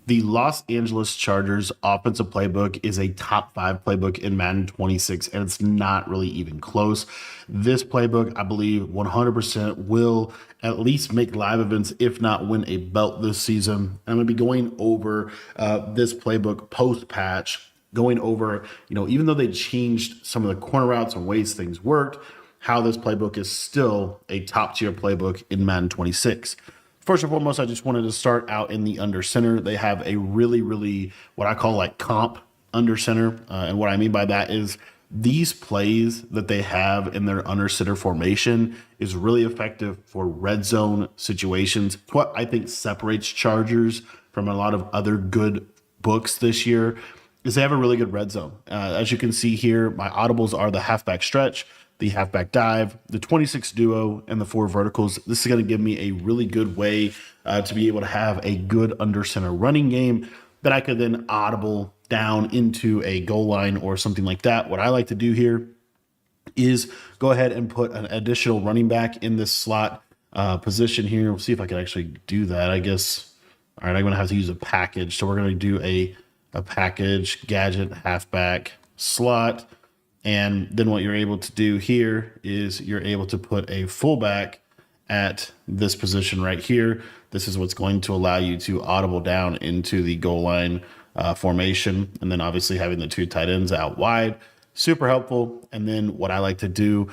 The Los Angeles Chargers offensive playbook is a top 5 playbook in Madden 26, and it's not really even close. This playbook, I believe 100% will at least make live events, if not win a belt this season. I'm going to be going over this playbook post-patch, going over, even though they changed some of the corner routes and ways things worked, how this playbook is still a top tier playbook in Madden 26. First and foremost, I just wanted to start out in the under center. They have a really what I call like comp under center. And what I mean by that is these plays that they have in their under center formation is really effective for red zone situations. What I think separates Chargers from a lot of other good books this year is they have a really good red zone. As you can see here, my audibles are the halfback stretch, the halfback dive, the 26 duo, and the 4 verticals. This is going to give me a really good way to be able to have a good under center running game that I could then audible down into a goal line or something like that. What I like to do here is go ahead and put an additional running back in this slot position here. We'll see if I can actually do that. I guess, all right, I'm going to have to use a package. So we're going to do a package gadget halfback slot. And then what you're able to do here is you're able to put a fullback at this position right here. This is what's going to allow you to audible down into the goal line formation. And then obviously having the 2 tight ends out wide, super helpful. And then what I like to do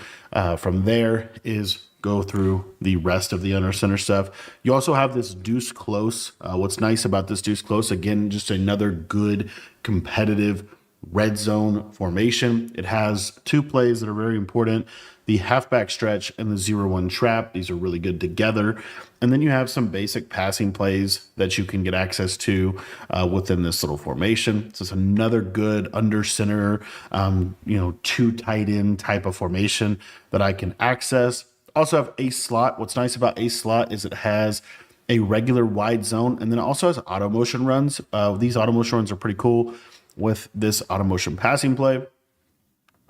from there is go through the rest of the under center stuff. You also have this deuce close. What's nice about this deuce close, again, just another good competitive red zone formation. It has 2 plays that are very important: the halfback stretch and the 0-1 trap. These are really good together. And then you have some basic passing plays that you can get access to within this little formation. So it's another good under center, 2 tight end type of formation that I can access. Also have ace slot. What's nice about ace slot is it has a regular wide zone, and then it also has auto motion runs. These auto motion runs are pretty cool with this auto motion passing play.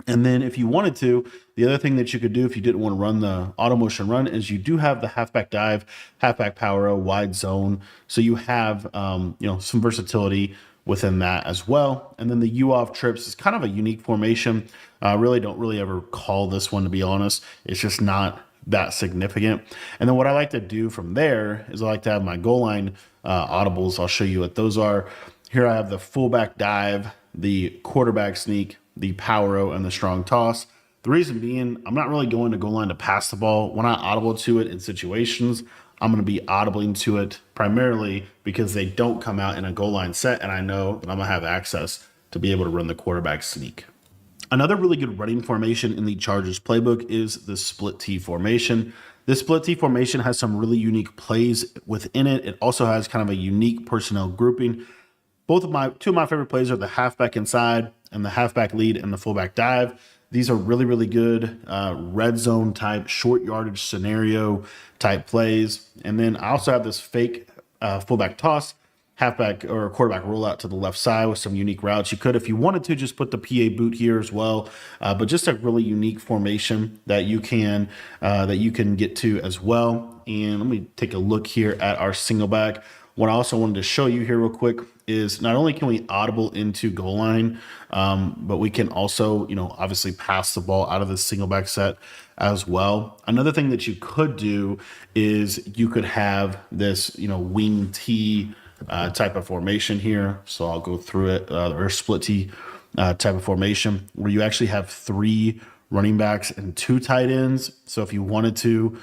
And then if you wanted to, the other thing that you could do if you didn't want to run the auto motion run is you do have the halfback dive, halfback power, wide zone. So you have, some versatility within that as well. And then the U off trips is kind of a unique formation. I really don't ever call this one, to be honest. It's just not that significant. And then what I like to do from there is I like to have my goal line audibles. I'll show you what those are. Here I have the fullback dive, the quarterback sneak, the power and the strong toss. The reason being, I'm not really going to goal line to pass the ball. When I audible to it in situations, I'm going to be audibling to it primarily because they don't come out in a goal line set, and I know that I'm going to have access to be able to run the quarterback sneak. Another really good running formation in the Chargers playbook is the split T formation. This split T formation has some really unique plays within it. It also has kind of a unique personnel grouping. Two of my favorite plays are the halfback inside and the halfback lead and the fullback dive. These are really good red zone type, short yardage scenario type plays. And then I also have this fake fullback toss, halfback or quarterback rollout to the left side with some unique routes. You could, if you wanted to, just put the PA boot here as well, but just a really unique formation that you can get to as well. And let me take a look here at our single back. What I also wanted to show you here real quick is not only can we audible into goal line, but we can also, obviously pass the ball out of the single back set as well. Another thing that you could do is you could have this, wing T type of formation here. So I'll go through it, or split T type of formation where you actually have 3 running backs and 2 tight ends. So if you wanted to,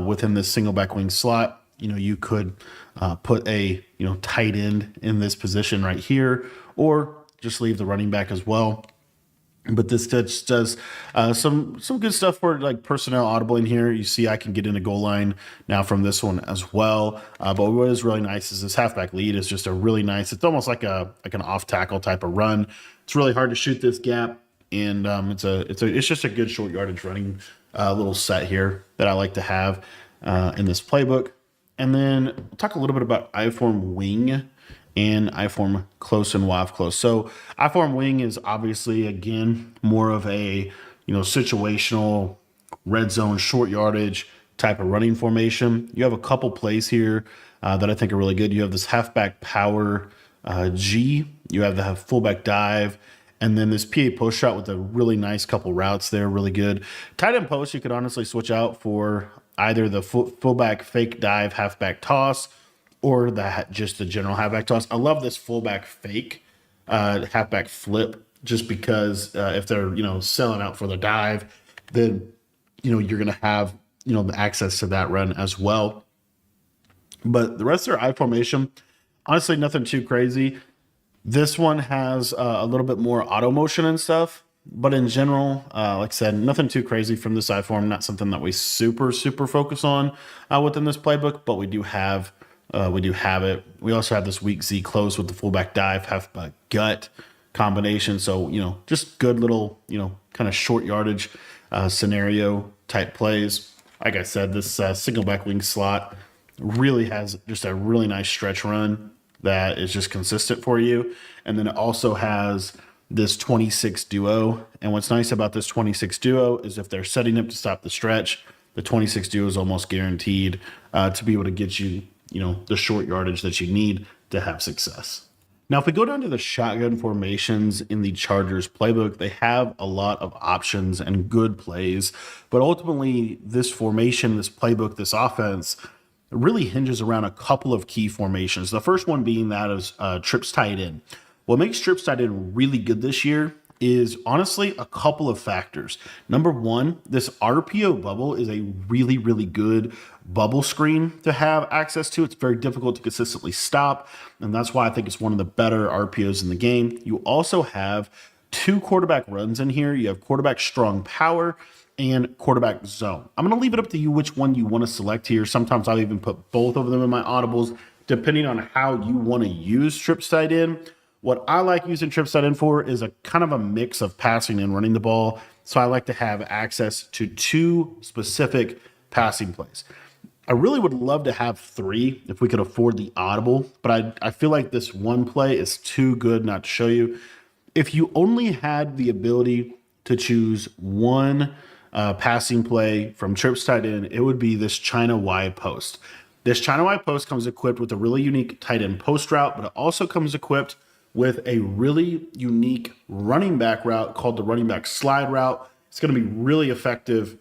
within this single back wing slot, you could put a tight end in this position right here, or just leave the running back as well. But this just does some good stuff for like personnel audibling here. You see I can get in a goal line now from this one as well. But what is really nice is this halfback lead is just a really nice, it's almost like an off tackle type of run. It's really hard to shoot this gap, and it's just a good short yardage running little set here that I like to have in this playbook. And then we'll talk a little bit about I-form wing and I-form close and WAF close. So I-form wing is obviously, again, more of a situational red zone short yardage type of running formation. You have a couple plays here that I think are really good. You have this halfback power G, you have the fullback dive, and then this PA post shot with a really nice couple routes there, really good. Tight end post, you could honestly switch out for either the fullback fake dive, halfback toss, or just the general halfback toss. I love this fullback fake halfback flip, just because if they're selling out for the dive, then you're gonna have the access to that run as well. But the rest of their I formation, honestly, nothing too crazy. This one has a little bit more auto motion and stuff, but in general, like I said, nothing too crazy from this I form. Not something that we super focus on within this playbook, but we do have it. We also have this weak Z close with the fullback dive, halfback gut combination. So just good little kind of short yardage scenario type plays. Like I said, this single back wing slot really has just a really nice stretch run that is just consistent for you. And then it also has this 26 duo. And what's nice about this 26 duo is if they're setting up to stop the stretch, the 26 duo is almost guaranteed to be able to get you, the short yardage that you need to have success. Now, if we go down to the shotgun formations in the Chargers playbook, they have a lot of options and good plays, but ultimately this formation, this playbook, this offense really hinges around a couple of key formations. The first one being that of trips tight end. What makes trips tight end really good this year is honestly a couple of factors. Number one, this RPO bubble is a really good bubble screen to have access to. It's very difficult to consistently stop, and that's why I think it's one of the better RPOs in the game. You also have two quarterback runs in here. You have quarterback strong power and quarterback zone. I'm going to leave it up to you which one you want to select here. Sometimes I'll even put both of them in my audibles, depending on how you want to use trips tight end. What I like using trips tight end for is a kind of a mix of passing and running the ball. So I like to have access to two specific passing plays. I really would love to have three if we could afford the audible, but I feel like this one play is too good not to show you. If you only had the ability to choose one passing play from trips tight end, it would be this China Y post. This China Y post comes equipped with a really unique tight end post route, but it also comes equipped with a really unique running back route called the running back slide route. It's going to be really effective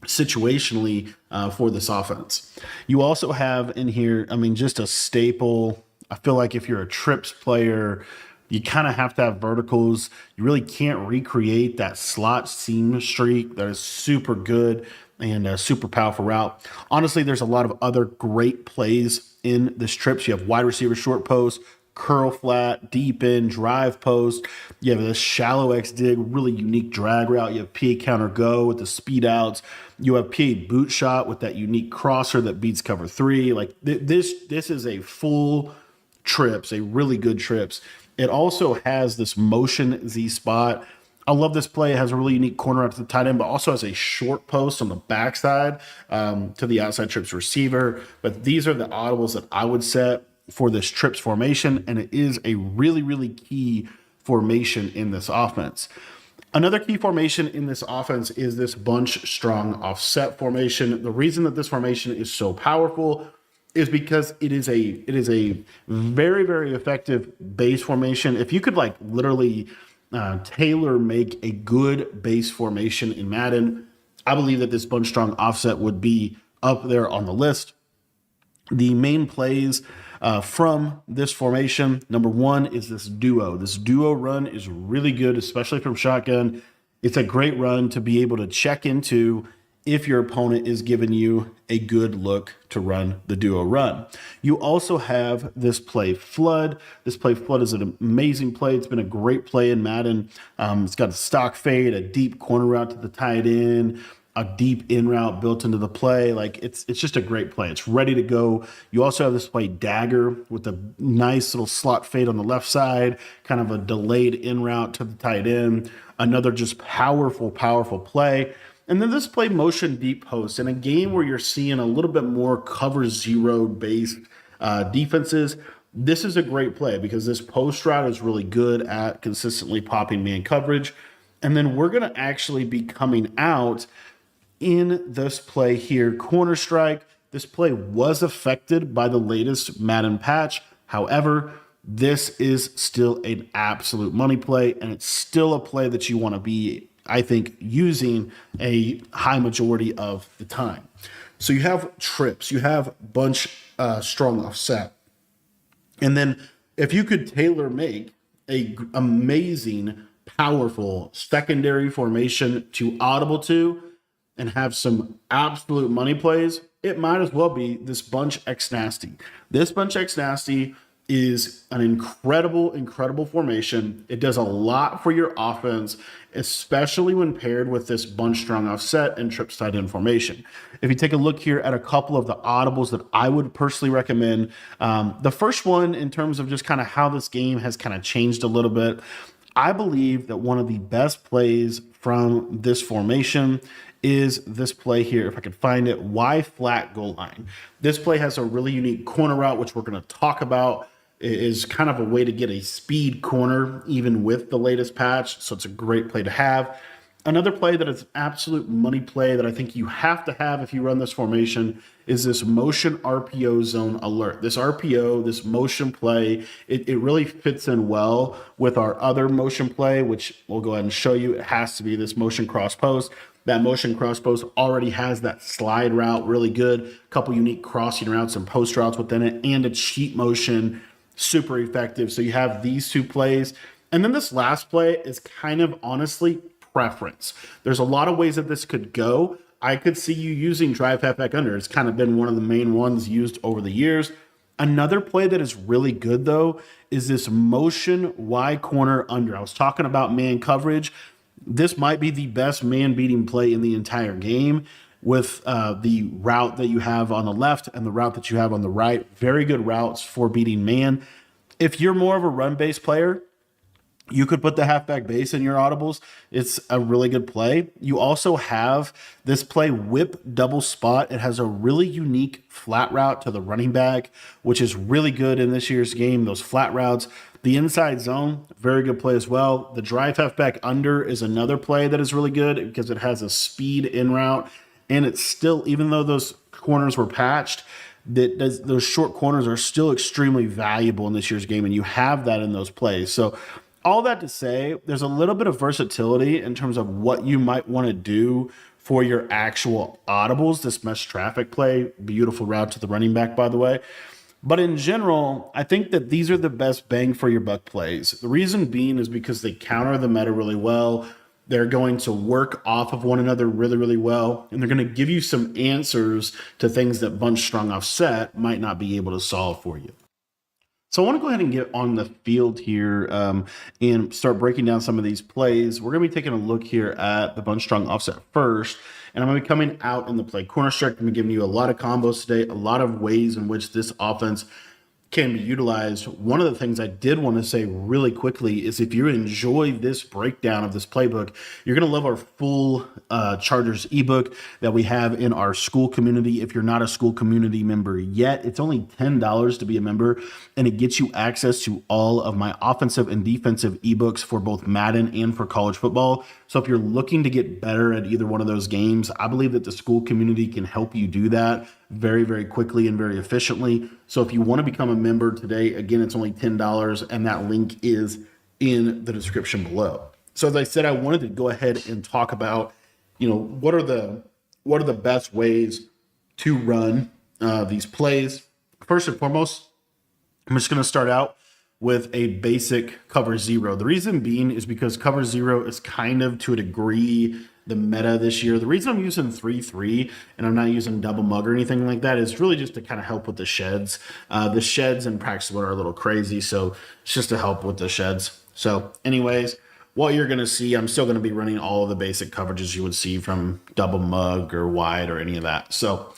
situationally for this offense. You also have in here, just a staple. I feel like if you're a trips player, you kind of have to have verticals. You really can't recreate that slot seam streak that is super good and a super powerful route. Honestly, there's a lot of other great plays in this trips. You have wide receiver short post, curl flat, deep in, drive post. You have this shallow X dig, really unique drag route. You have PA counter go with the speed outs. You have PA boot shot with that unique crosser that beats cover three. Like this is a full trips, a really good trips. It also has this motion Z spot. I love this play. It has a really unique corner out to the tight end, but also has a short post on the backside to the outside trips receiver. But these are the audibles that I would set for this trips formation, and it is a really key formation in this offense. Another key formation in this offense is this bunch strong offset formation. The reason that this formation is so powerful is because it is a very effective base formation. If you could literally tailor make a good base formation in Madden, I believe that this bunch strong offset would be up there on the list. The main plays from this formation, number one is this duo. This duo run is really good, especially from shotgun. It's a great run to be able to check into if your opponent is giving you a good look to run the duo run. You also have this play flood. This play flood is an amazing play. It's been a great play in Madden. It's got a stock fade, a deep corner route to the tight end, a deep in route built into the play. It's just a great play. It's ready to go. You also have this play dagger with a nice little slot fade on the left side, kind of a delayed in route to the tight end. Another just powerful play. And then this play motion deep post in a game where you're seeing a little bit more cover zero based defenses. This is a great play because this post route is really good at consistently popping man coverage. And then we're going to actually be coming out in this play here, corner strike. This play was affected by the latest Madden patch. However, this is still an absolute money play, and it's still a play that you want to be, I think, using a high majority of the time. So you have trips, you have bunch strong offset. And then if you could tailor make a amazing, powerful secondary formation to audible to and have some absolute money plays, it might as well be this bunch X nasty. This bunch X nasty is an incredible formation. It does a lot for your offense, especially when paired with this bunch strong offset and trips tight end formation. If you take a look here at a couple of the audibles that I would personally recommend, the first one in terms of just kind of how this game has kind of changed a little bit, I believe that one of the best plays from this formation is this play here. If I could find it, Y flat goal line. This play has a really unique corner route, which we're going to talk about. It is kind of a way to get a speed corner, even with the latest patch. So it's a great play to have. Another play that is absolute money play that I think you have to have if you run this formation is this motion RPO zone alert. This RPO, this motion play, it really fits in well with our other motion play, which we'll go ahead and show you. It has to be this motion cross post. That motion cross post already has that slide route, really good. A couple unique crossing routes and post routes within it, and a cheat motion, super effective. So you have these two plays. And then this last play is kind of honestly preference. There's a lot of ways that this could go. I could see you using drive halfback under. It's kind of been one of the main ones used over the years. Another play that is really good though is this motion Y corner under. I was talking about man coverage. This might be the best man beating play in the entire game with the route that you have on the left and the route that you have on the right. Very good routes for beating man. If you're more of a run-based player, you could put the halfback base in your audibles. It's a really good play. You also have this play whip double spot. It has a really unique flat route to the running back, which is really good in this year's game, those flat routes. The inside zone, very good play as well. The drive halfback under is another play that is really good because it has a speed in route. And it's still, even though those corners were patched, those short corners are still extremely valuable in this year's game. And you have that in those plays. So all that to say, there's a little bit of versatility in terms of what you might want to do for your actual audibles. This mesh traffic play, beautiful route to the running back, by the way. But in general, I think that these are the best bang for your buck plays. The reason being is because they counter the meta really well. They're going to work off of one another really well. And they're going to give you some answers to things that bunch strong offset might not be able to solve for you. So I want to go ahead and get on the field here and start breaking down some of these plays. We're going to be taking a look here at the bunch strong offset first. And I'm going to be coming out in the play corner strike. I'm going to be giving you a lot of combos today, a lot of ways in which this offense can be utilized. One of the things I did want to say really quickly is if you enjoy this breakdown of this playbook, you're going to love our full Chargers ebook that we have in our school community. If you're not a school community member yet, it's only $10 to be a member, and it gets you access to all of my offensive and defensive ebooks for both Madden and for college football. So if you're looking to get better at either one of those games, I believe that the school community can help you do that very quickly and very efficiently. So if you want to become a member today, again, it's only $10, and that link is in the description below. So as I said, I wanted to go ahead and talk about, what are the best ways to run these plays. First and foremost, I'm just going to start out with a basic cover zero. The reason being is because cover zero is kind of, to a degree, the meta this year. The reason I'm using 3-3 and I'm not using double mug or anything like that is really just to kind of help with the sheds. The sheds in practice are a little crazy, so it's just to help with the sheds. So anyways, what you're going to see, I'm still going to be running all of the basic coverages you would see from double mug or wide or any of that. So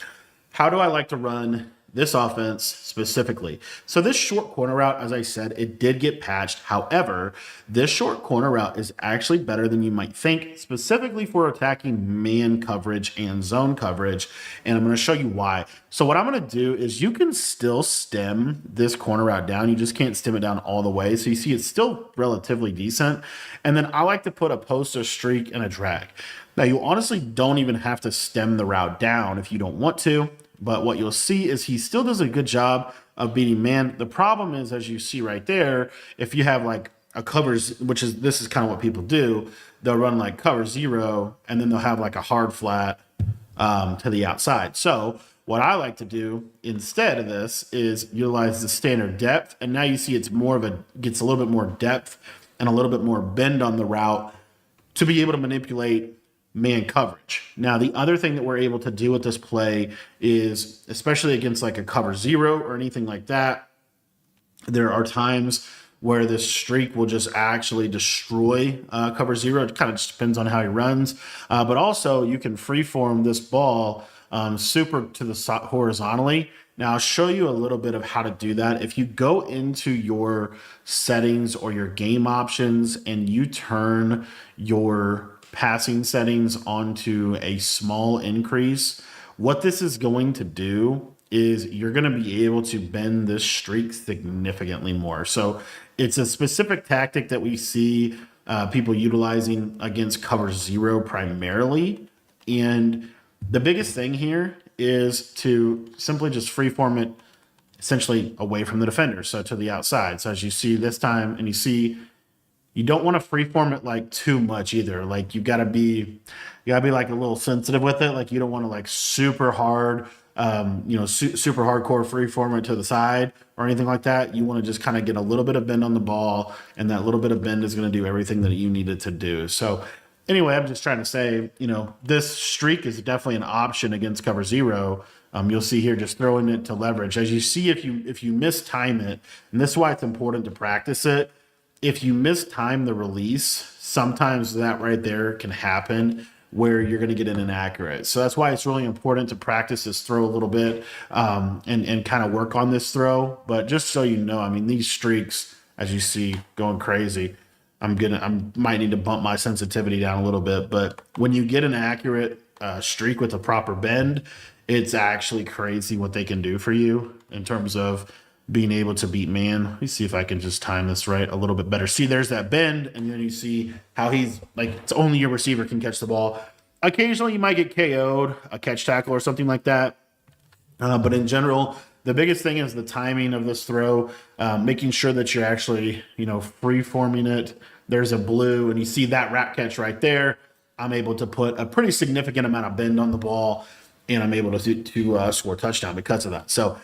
how do I like to run this offense specifically? So this short corner route, as I said, it did get patched. However, this short corner route is actually better than you might think, specifically for attacking man coverage and zone coverage. And I'm going to show you why. So what I'm going to do is you can still stem this corner route down. You just can't stem it down all the way. So you see it's still relatively decent. And then I like to put a post, a streak, and a drag. Now you honestly don't even have to stem the route down if you don't want to. But what you'll see is he still does a good job of beating man. The problem is, as you see right there, if you have like a covers, this is kind of what people do, they'll run like cover zero and then they'll have like a hard flat to the outside. So what I like to do instead of this is utilize the standard depth. And now you see it's gets a little bit more depth and a little bit more bend on the route to be able to manipulate man coverage. Now, the other thing that we're able to do with this play is, especially against like a cover zero or anything like that, there are times where this streak will just actually destroy cover zero. It kind of just depends on how he runs. But also you can freeform this ball super to the horizontally. Now I'll show you a little bit of how to do that. If you go into your settings or your game options and you turn your passing settings onto a small increase, what this is going to do is you're going to be able to bend this streak significantly more. So it's a specific tactic that we see people utilizing against cover zero primarily. And the biggest thing here is to simply just freeform it essentially away from the defender, so to the outside. So as you see this time, and you see, you don't want to freeform it like too much either. Like you gotta be like a little sensitive with it. Like you don't want to like super hard, super hardcore freeform it to the side or anything like that. You want to just kind of get a little bit of bend on the ball, and that little bit of bend is going to do everything that you need it to do. So anyway, I'm just trying to say, this streak is definitely an option against cover zero. You'll see here just throwing it to leverage. As you see, if you mistime it, and this is why it's important to practice it. If you mistime the release, sometimes that right there can happen where you're going to get it inaccurate. So that's why it's really important to practice this throw a little bit and kind of work on this throw. But just so you know, I mean, these streaks, as you see, going crazy. I might need to bump my sensitivity down a little bit, but when you get an accurate streak with a proper bend, it's actually crazy what they can do for you in terms of being able to beat man. Let me see if I can just time this right a little bit better. See, there's that bend, and then you see how he's like, it's only your receiver can catch the ball. Occasionally you might get KO'd, a catch tackle or something like that. But in general, the biggest thing is the timing of this throw, making sure that you're actually, free forming it. There's a blue, and you see that wrap catch right there. I'm able to put a pretty significant amount of bend on the ball, and I'm able to score a touchdown because of that. So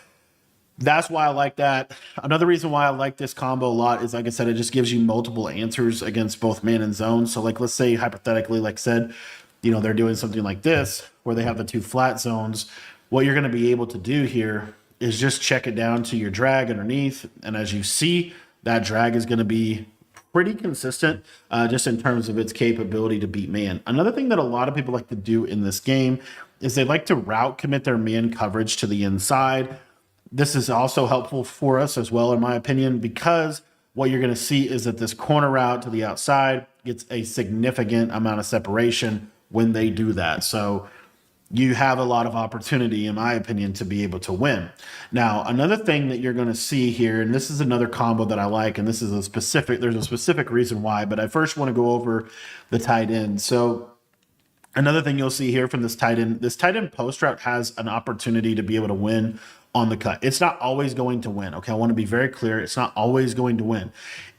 that's why I like that. Another reason why I like this combo a lot is, like I said, it just gives you multiple answers against both man and zone. So like, let's say hypothetically, like I said, they're doing something like this where they have the two flat zones. What you're going to be able to do here is just check it down to your drag underneath. And as you see, that drag is going to be pretty consistent just in terms of its capability to beat man. Another thing that a lot of people like to do in this game is they like to route commit their man coverage to the inside. This is also helpful for us as well, in my opinion, because what you're going to see is that this corner route to the outside gets a significant amount of separation when they do that. So you have a lot of opportunity, in my opinion, to be able to win. Now, another thing that you're going to see here, and this is another combo that I like, and there's a specific reason why, but I first want to go over the tight end. So another thing you'll see here from this tight end post route has an opportunity to be able to win on the cut. It's not always going to win. Okay, I want to be very clear. It's not always going to win.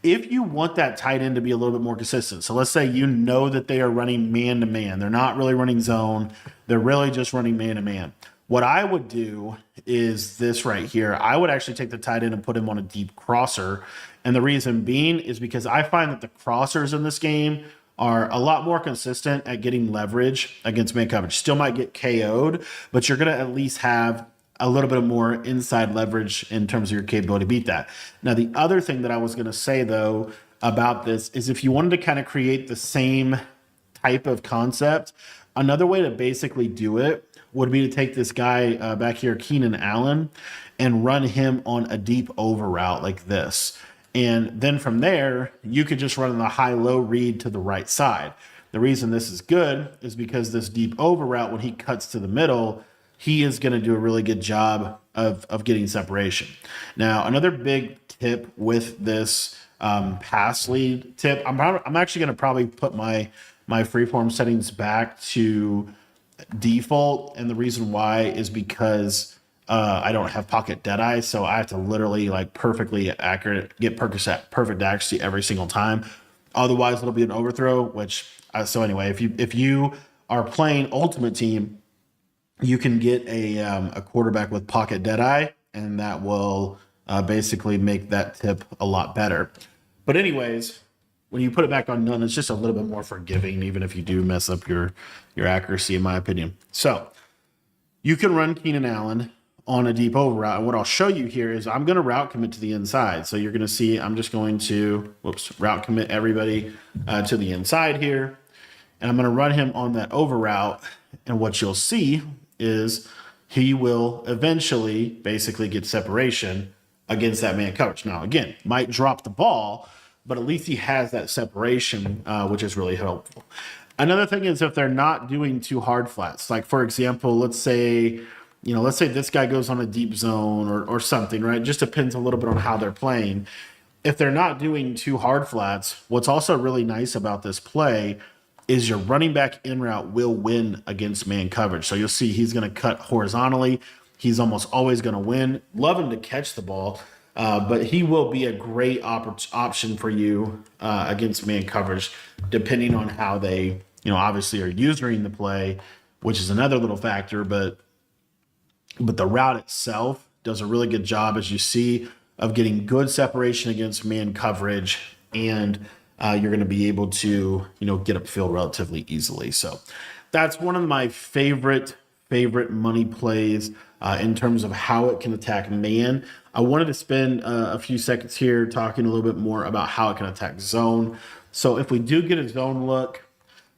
If you want that tight end to be a little bit more consistent, so let's say that they are running man-to-man. They're not really running zone. They're really just running man-to-man. What I would do is this right here. I would actually take the tight end and put him on a deep crosser. And the reason being is because I find that the crossers in this game are a lot more consistent at getting leverage against man coverage. Still might get KO'd, but you're going to at least have a little bit more inside leverage in terms of your capability to beat that. Now, the other thing that I was going to say, though, about this is if you wanted to kind of create the same type of concept, another way to basically do it would be to take this guy back here, Keenan Allen, and run him on a deep over route like this. And then from there, you could just run the high-low read to the right side. The reason this is good is because this deep over route, when he cuts to the middle, he is going to do a really good job of getting separation. Now, another big tip with this pass lead tip, I'm actually going to probably put my freeform settings back to default. And the reason why is because I don't have pocket dead eye, so I have to literally like perfectly accurate, get perfect accuracy every single time. Otherwise, it'll be an overthrow. Which so anyway, if you are playing Ultimate Team, you can get a quarterback with pocket dead eye, and that will basically make that tip a lot better. But anyways, when you put it back on none, it's just a little bit more forgiving, even if you do mess up your accuracy, in my opinion. So you can run Keenan Allen on a deep over route. And what I'll show you here is I'm going to route commit to the inside. So you're going to see I'm just going to, route commit everybody to the inside here. And I'm going to run him on that over route. And what you'll see is he will eventually basically get separation against that man coverage. Now, again, might drop the ball, but at least he has that separation, which is really helpful. Another thing is if they're not doing too hard flats, like for example, let's say this guy goes on a deep zone or something, right? It just depends a little bit on how they're playing. If they're not doing too hard flats, what's also really nice about this play is your running back in route will win against man coverage. So you'll see he's going to cut horizontally. He's almost always going to win. Love him to catch the ball, but he will be a great option for you against man coverage, depending on how they, obviously are using the play, which is another little factor, but the route itself does a really good job, as you see, of getting good separation against man coverage, and you're going to be able to, get upfield relatively easily. So that's one of my favorite money plays in terms of how it can attack man. I wanted to spend a few seconds here talking a little bit more about how it can attack zone. So if we do get a zone look,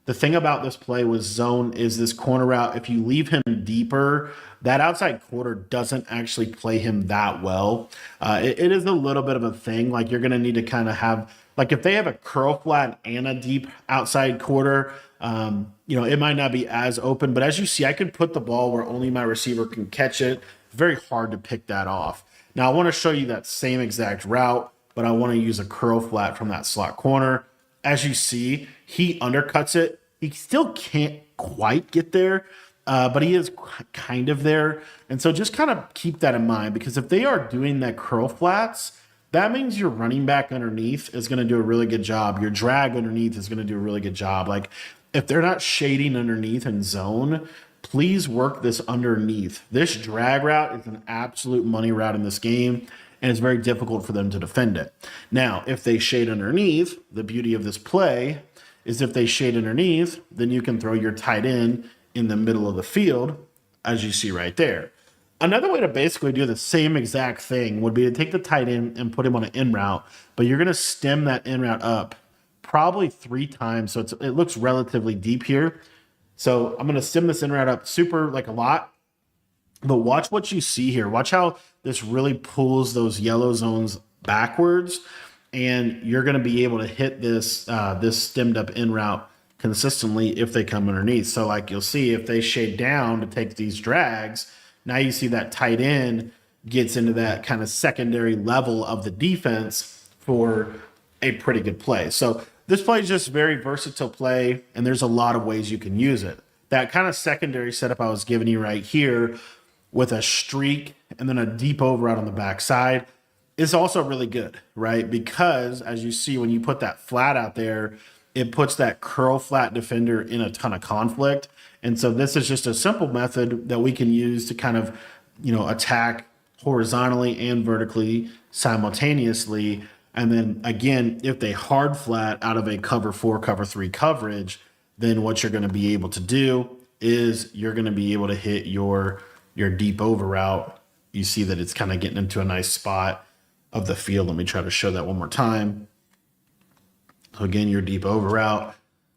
the thing about this play with zone is this corner route. If you leave him deeper, that outside quarter doesn't actually play him that well. It is a little bit of a thing. Like you're going to need to kind of have, like if they have a curl flat and a deep outside quarter, it might not be as open. But as you see, I can put the ball where only my receiver can catch it. Very hard to pick that off. Now I want to show you that same exact route, but I want to use a curl flat from that slot corner. As you see, he undercuts it. He still can't quite get there, but he is kind of there. And so just kind of keep that in mind, because if they are doing that curl flats, that means your running back underneath is going to do a really good job. Your drag underneath is going to do a really good job. Like if they're not shading underneath in zone, please work this underneath. This drag route is an absolute money route in this game, and it's very difficult for them to defend it. Now, if they shade underneath, the beauty of this play is if they shade underneath, then you can throw your tight end in the middle of the field, as you see right there. Another way to basically do the same exact thing would be to take the tight end and put him on an in route, but you're going to stem that in route up probably 3 times. So it looks relatively deep here. So I'm going to stem this in route up a lot. But watch what you see here. Watch how this really pulls those yellow zones backwards, and you're going to be able to hit this stemmed up in route consistently if they come underneath. So like you'll see, if they shade down to take these drags, now you see that tight end gets into that kind of secondary level of the defense for a pretty good play. So this play is just very versatile play, and there's a lot of ways you can use it. That kind of secondary setup I was giving you right here, with a streak and then a deep over out on the backside, is also really good, right? Because as you see, when you put that flat out there, it puts that curl flat defender in a ton of conflict. And so this is just a simple method that we can use to kind of, attack horizontally and vertically simultaneously. And then again, if they hard flat out of a cover 4, cover 3 coverage, then what you're going to be able to do is you're going to be able to hit your deep over route. You see that it's kind of getting into a nice spot of the field. Let me try to show that one more time. So again, your deep over route,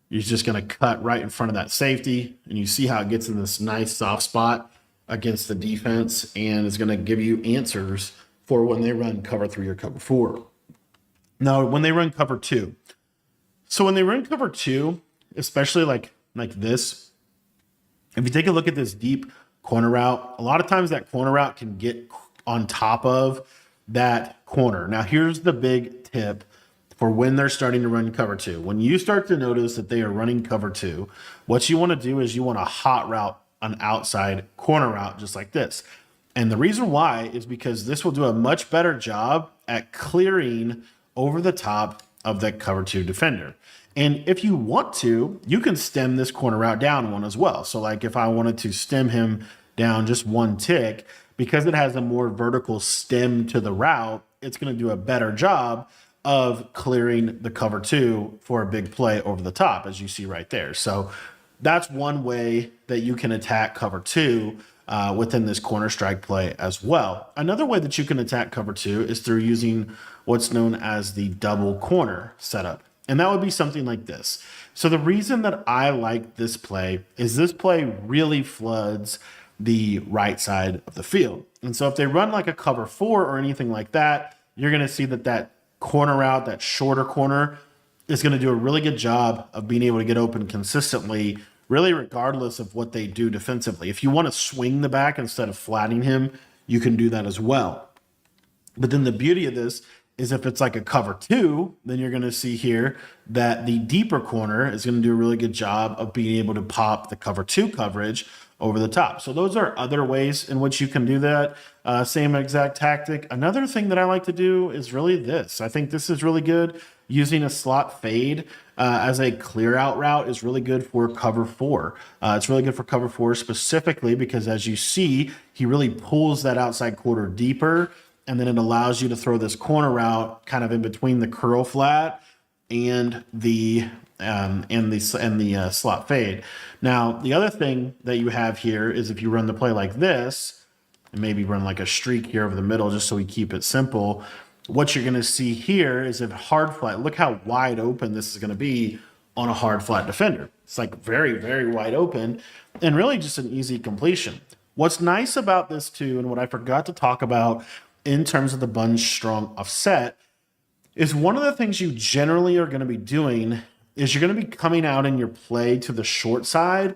you're just going to cut right in front of that safety, and you see how it gets in this nice soft spot against the defense, and it's going to give you answers for when they run cover 3 or cover 4. Now, when they run cover 2. So when they run cover 2, especially like this, if you take a look at this deep corner route, a lot of times that corner route can get on top of that corner. Now, here's the big tip for when they're starting to run cover 2. When you start to notice that they are running cover 2, what you want to do is you want to hot route an outside corner route just like this. And the reason why is because this will do a much better job at clearing over the top of the cover two defender. And if you want to, you can stem this corner route down one as well. So like if I wanted to stem him down just one tick, because it has a more vertical stem to the route, it's going to do a better job of clearing the cover two for a big play over the top, as you see right there. So that's one way that you can attack cover two within this corner strike play as well. Another way that you can attack cover two is through using what's known as the double corner setup. And that would be something like this. So the reason that I like this play is this play really floods the right side of the field. And so if they run like a cover four or anything like that, you're going to see that that corner route, that shorter corner, is going to do a really good job of being able to get open consistently, really regardless of what they do defensively. If you want to swing the back instead of flattening him, you can do that as well. But then the beauty of this is if it's like a cover two, then you're going to see here that the deeper corner is going to do a really good job of being able to pop the cover two coverage over the top. So those are other ways in which you can do that. Same exact tactic. Another thing that I like to do is really this. I think this is really good. Using a slot fade as a clear out route is really good for cover four. It's really good for cover four specifically because as you see, he really pulls that outside quarter deeper, and then it allows you to throw this corner route kind of in between the curl flat and the slot fade. Now, the other thing that you have here is if you run the play like this, and maybe run like a streak here over the middle just so we keep it simple, what you're going to see here is if hard flat, look how wide open this is going to be on a hard flat defender. It's like very, very wide open and really just an easy completion. What's nice about this too, and what I forgot to talk about in terms of the bunch strong offset, is one of the things you generally are going to be doing is you're going to be coming out in your play to the short side,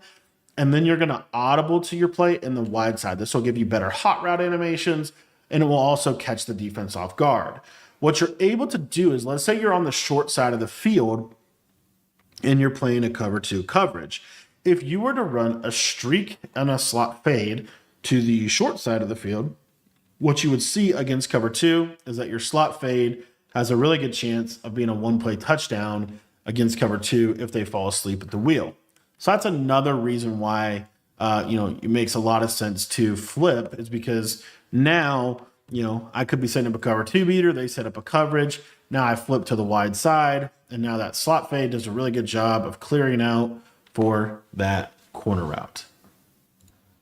and then you're going to audible to your play in the wide side. This will give you better hot route animations, and it will also catch the defense off guard. What you're able to do is, let's say you're on the short side of the field and you're playing a cover two coverage. If you were to run a streak and a slot fade to the short side of the field, what you would see against cover two is that your slot fade has a really good chance of being a one-play touchdown against cover two if they fall asleep at the wheel. So that's another reason why it makes a lot of sense to flip, is because now, I could be setting up a cover two beater, they set up a coverage, now I flip to the wide side, and now that slot fade does a really good job of clearing out for that corner route.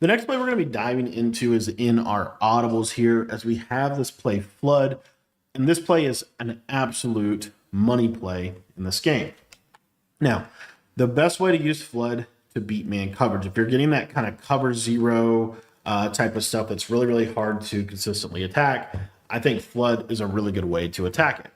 The next play we're going to be diving into is in our audibles here, as we have this play flood, and this play is an absolute money play in this game. Now, the best way to use flood to beat man coverage, if you're getting that kind of cover zero type of stuff that's really, really hard to consistently attack, I think flood is a really good way to attack it.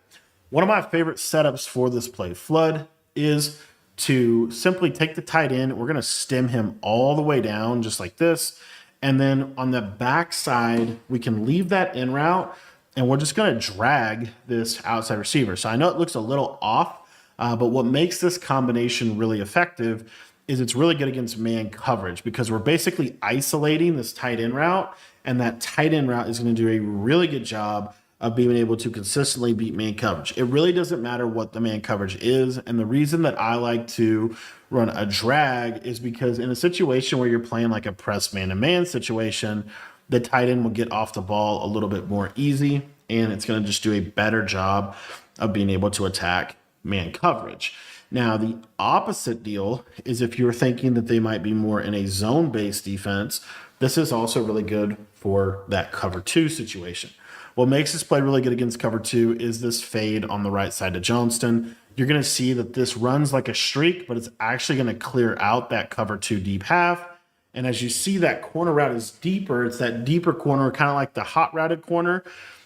One of my favorite setups for this play flood is to simply take the tight end. We're going to stem him all the way down just like this. And then on the back side, we can leave that in route, and we're just going to drag this outside receiver. So I know it looks a little off, but what makes this combination really effective is it's really good against man coverage, because we're basically isolating this tight end route, and that tight end route is going to do a really good job of being able to consistently beat man coverage. It really doesn't matter what the man coverage is. And the reason that I like to run a drag is because in a situation where you're playing like a press man-to-man situation, the tight end will get off the ball a little bit more easy, and it's going to just do a better job of being able to attack man coverage. Now, the opposite deal is if you're thinking that they might be more in a zone-based defense, this is also really good for that cover two situation. What makes this play really good against cover two is this fade on the right side of Johnston. You're going to see that this runs like a streak, but it's actually going to clear out that cover two deep half. And as you see, that corner route is deeper. It's that deeper corner, kind of like the hot routed corner.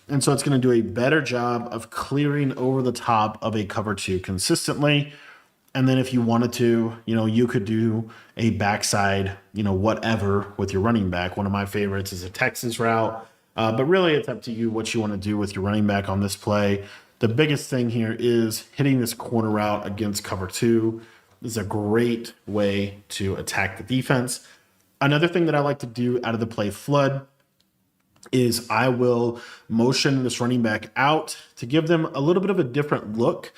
And so it's going to do a better job of clearing over the top of a cover two consistently. And then if you wanted to, you could do a backside, whatever with your running back. One of my favorites is a Texas route. But really, it's up to you what you want to do with your running back on this play. The biggest thing here is hitting this corner route against cover two. This is a great way to attack the defense. Another thing that I like to do out of the play flood is I will motion this running back out to give them a little bit of a different look.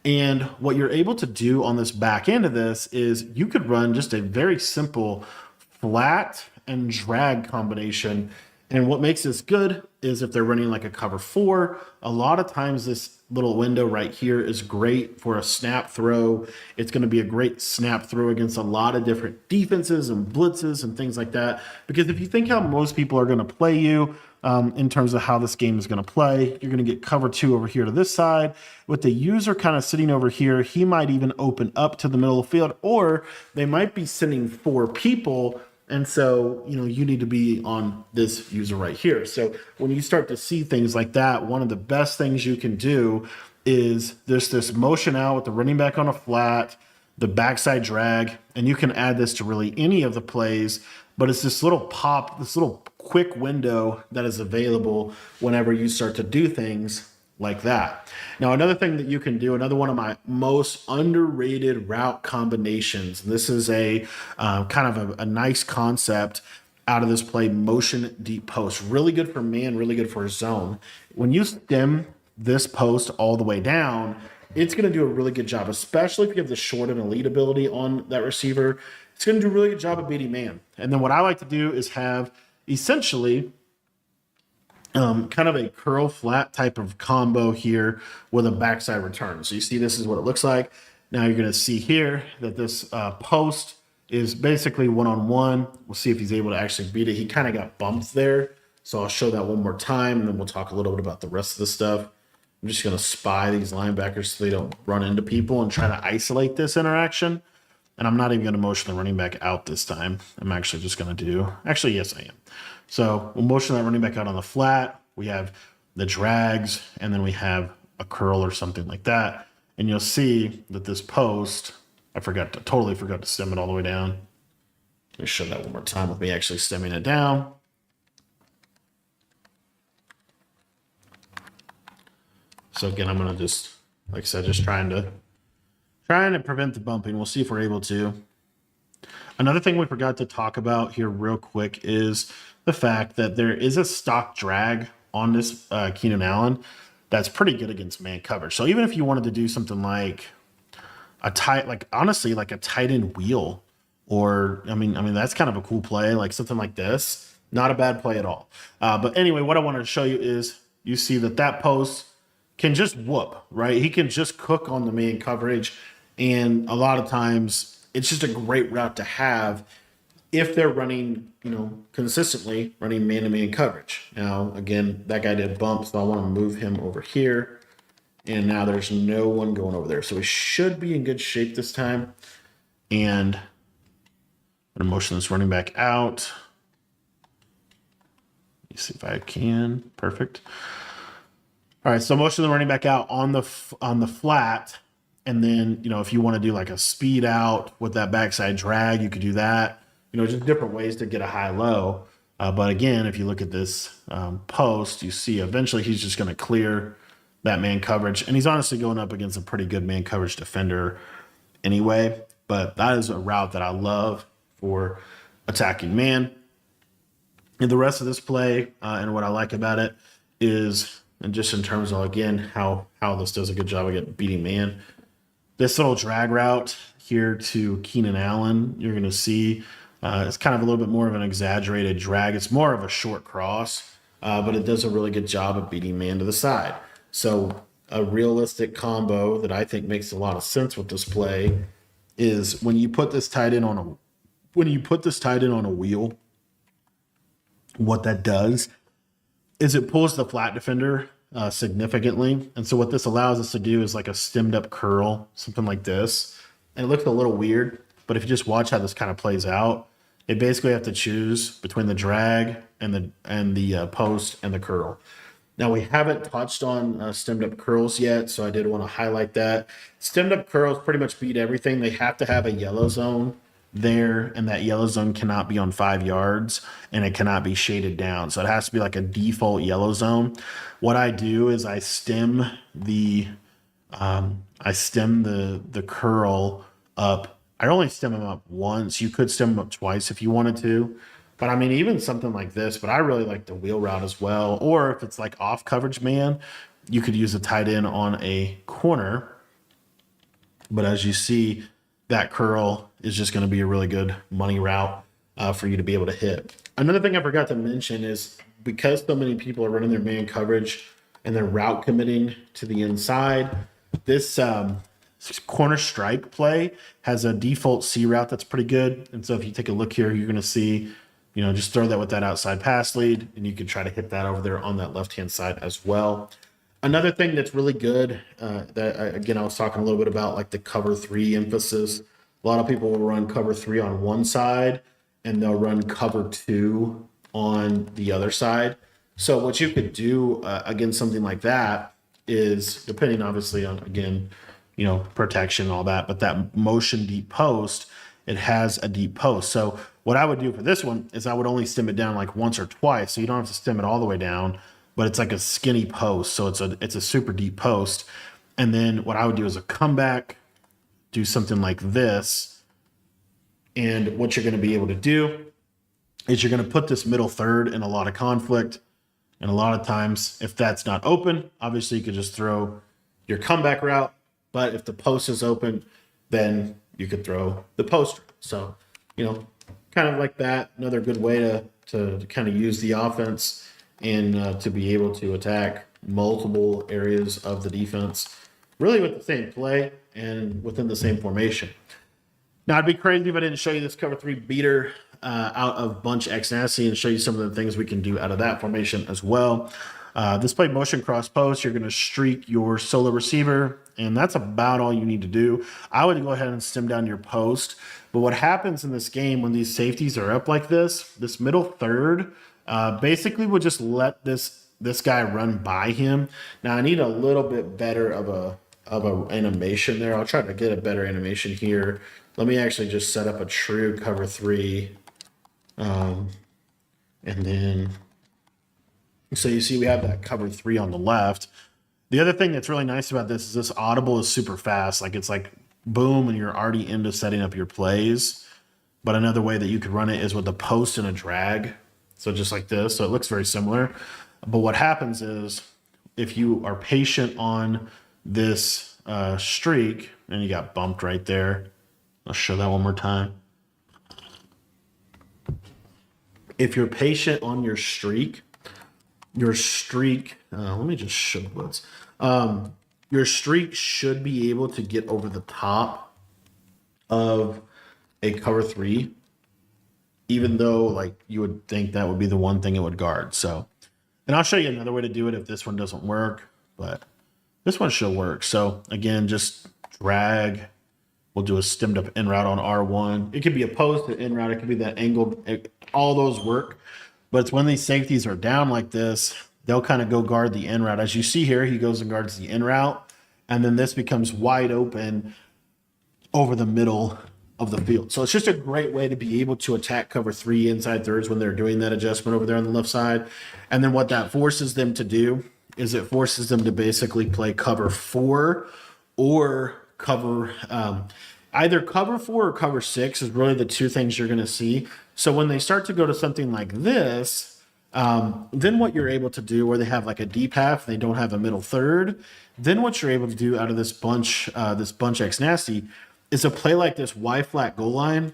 And what you're able to do on this back end of this is you could run just a very simple flat and drag combination. And what makes this good is if they're running like a cover four, a lot of times this little window right here is great for a snap throw. It's going to be a great snap throw against a lot of different defenses and blitzes and things like that. Because if you think how most people are going to play you, in terms of how this game is going to play, you're going to get cover two over here to this side. With the user kind of sitting over here, he might even open up to the middle of the field, or they might be sending four people. And so, you need to be on this user right here. So when you start to see things like that, one of the best things you can do is this motion out with the running back on a flat, the backside drag, and you can add this to really any of the plays, but it's this little pop, this little quick window that is available whenever you start to do things like that. Now, another thing that you can do, another one of my most underrated route combinations, and this is a kind of a nice concept out of this play, motion deep post. Really good for man, really good for zone. When you stem this post all the way down, it's going to do a really good job, especially if you have the short and elite ability on that receiver. It's going to do a really good job of beating man. And then what I like to do is have essentially kind of a curl flat type of combo here with a backside return. So you see this is what it looks like. Now you're going to see here that this post is basically one-on-one. We'll see if he's able to actually beat it. He kind of got bumped there. So I'll show that one more time, and then we'll talk a little bit about the rest of the stuff. I'm just going to spy these linebackers so they don't run into people and try to isolate this interaction. And I'm not even going to motion the running back out this time. I'm actually just going to do, actually, yes, I am. So we'll motion that running back out on the flat. We have the drags, and then we have a curl or something like that. And you'll see that this post, totally forgot to stem it all the way down. Let me show that one more time with me actually stemming it down. So again, I'm going to just, like I said, just trying to prevent the bumping. We'll see if we're able to. Another thing we forgot to talk about here real quick is the fact that there is a stock drag on this Keenan Allen that's pretty good against man coverage. So even if you wanted to do something like a tight end wheel, or I mean that's kind of a cool play, like something like this. Not a bad play at all. But anyway, what I wanted to show you is you see that post can just whoop, right? He can just cook on the man coverage. And a lot of times it's just a great route to have if they're running, consistently running man-to-man coverage. Now, again, that guy did bump, so I want to move him over here. And now there's no one going over there. So we should be in good shape this time. And I'm going to motion this running back out. Let me see if I can. Perfect. All right, so motion the running back out on the flat, and then if you want to do like a speed out with that backside drag, you could do that. Just different ways to get a high-low. But again, if you look at this post, you see eventually he's just going to clear that man coverage, and he's honestly going up against a pretty good man coverage defender anyway. But that is a route that I love for attacking man. And the rest of this play and what I like about it is, and just in terms of, again, how this does a good job of beating man, this little drag route here to Keenan Allen, you're going to see it's kind of a little bit more of an exaggerated drag. It's more of a short cross, but it does a really good job of beating man to the side. So a realistic combo that I think makes a lot of sense with this play is when you put this tight end on a wheel, what that does is it pulls the flat defender significantly. And so what this allows us to do is like a stemmed up curl, something like this. And it looks a little weird, but if you just watch how this kind of plays out, it basically have to choose between the drag and the post and the curl. Now we haven't touched on stemmed up curls yet, so I did want to highlight that. Stemmed up curls pretty much beat everything. They have to have a yellow zone there, and that yellow zone cannot be on 5 yards, and it cannot be shaded down. So it has to be like a default yellow zone. What I do is I stem the curl up. I only stem them up once. You could stem them up twice if you wanted to. But I mean, even something like this, but I really like the wheel route as well. Or if it's like off coverage man, you could use a tight end on a corner. But as you see, that curl is just going to be a really good money route for you to be able to hit. Another thing I forgot to mention is because so many people are running their man coverage and they're route committing to the inside, this corner strike play has a default C route that's pretty good. And so if you take a look here, you're going to see, just throw that with that outside pass lead, and you can try to hit that over there on that left-hand side as well. Another thing that's really good, again, I was talking a little bit about like the cover 3 emphasis. A lot of people will run cover 3 on one side and they'll run cover 2 on the other side. So what you could do against something like that is, depending obviously on, again, protection and all that, but that motion deep post, it has a deep post. So what I would do for this one is I would only stem it down like once or twice. So you don't have to stem it all the way down, but it's like a skinny post. So it's a super deep post. And then what I would do is a comeback, do something like this. And what you're going to be able to do is you're going to put this middle third in a lot of conflict. And a lot of times, if that's not open, obviously you could just throw your comeback route. But if the post is open, then you could throw the post. So, kind of like that. Another good way to kind of use the offense and to be able to attack multiple areas of the defense, really with the same play and within the same formation. Now, I'd be crazy if I didn't show you this cover 3 beater out of bunch X nasty and show you some of the things we can do out of that formation as well. This play motion cross post, you're going to streak your solo receiver, and that's about all you need to do. I would go ahead and stem down your post, but what happens in this game when these safeties are up like this middle third basically will just let this guy run by him. Now, I need a little bit better of a animation there. I'll try to get a better animation here. Let me actually just set up a true cover 3. And then, so you see we have that cover 3 on the left. The other thing that's really nice about this is this audible is super fast. Like it's like boom, and you're already into setting up your plays. But another way that you could run it is with a post and a drag. So just like this. So it looks very similar. But what happens is if you are patient on this streak, and you got bumped right there. I'll show that one more time. If you're patient on your streak, let me just show what's, your streak should be able to get over the top of a cover 3, even though like you would think that would be the one thing it would guard. So, and I'll show you another way to do it if this one doesn't work, but this one should work. So again, just drag. We'll do a stemmed up in route on R1. It could be a post, an in route. It could be that angled. All those work. But it's when these safeties are down like this, they'll kind of go guard the in route. As you see here, he goes and guards the in route. And then this becomes wide open over the middle of the field. So it's just a great way to be able to attack cover 3 inside thirds when they're doing that adjustment over there on the left side. And then what that forces them to do is it forces them to basically play cover 4 or cover either cover 4 or cover 6 is really the two things you're going to see. So when they start to go to something like this, then what you're able to do, where they have like a deep half, they don't have a middle third, then what you're able to do out of this bunch X nasty is a play like this Y flat goal line,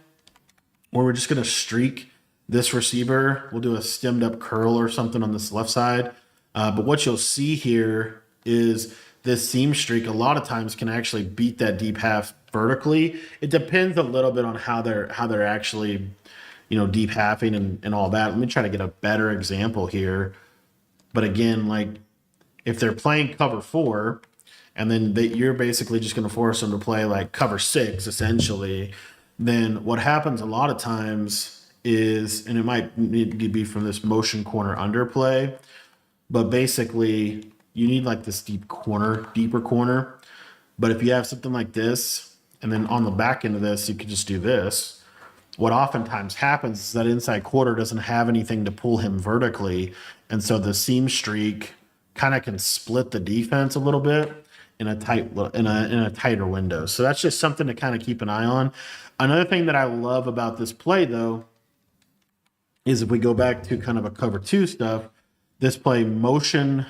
where we're just going to streak this receiver. We'll do a stemmed up curl or something on this left side. But what you'll see here is this seam streak a lot of times can actually beat that deep half vertically. It depends a little bit on how they're actually, deep halving and all that. Let me try to get a better example here. But again, like if they're playing cover 4, and then you're basically just going to force them to play like cover 6, essentially, then what happens a lot of times is, and it might need to be from this motion corner underplay, but basically you need like this deeper corner. But if you have something like this, and then on the back end of this, you could just do this. What oftentimes happens is that inside quarter doesn't have anything to pull him vertically. And so the seam streak kind of can split the defense a little bit in a tighter window. So that's just something to kind of keep an eye on. Another thing that I love about this play, though, is if we go back to kind of a cover two stuff, this play motion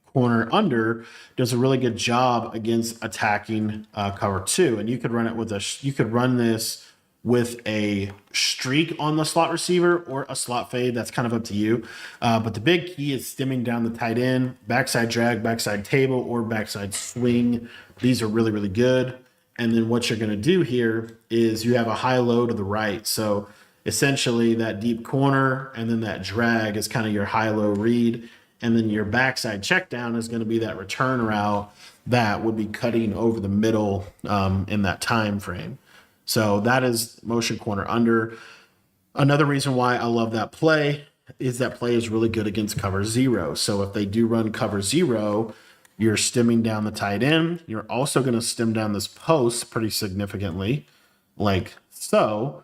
corner under does a really good job against attacking cover two. And you could run it with you could run this with a streak on the slot receiver or a slot fade. That's kind of up to you. But the big key is stemming down the tight end, backside drag, backside table, or backside swing. These are really, really good. And then what you're going to do here is you have a high low to the right. So essentially that deep corner and then that drag is kind of your high-low read. And then your backside check down is going to be that return route that would be cutting over the middle in that time frame. So that is motion corner under. Another reason why I love that play is really good against cover zero. So if they do run cover zero, you're stemming down the tight end. You're also going to stem down this post pretty significantly, like so.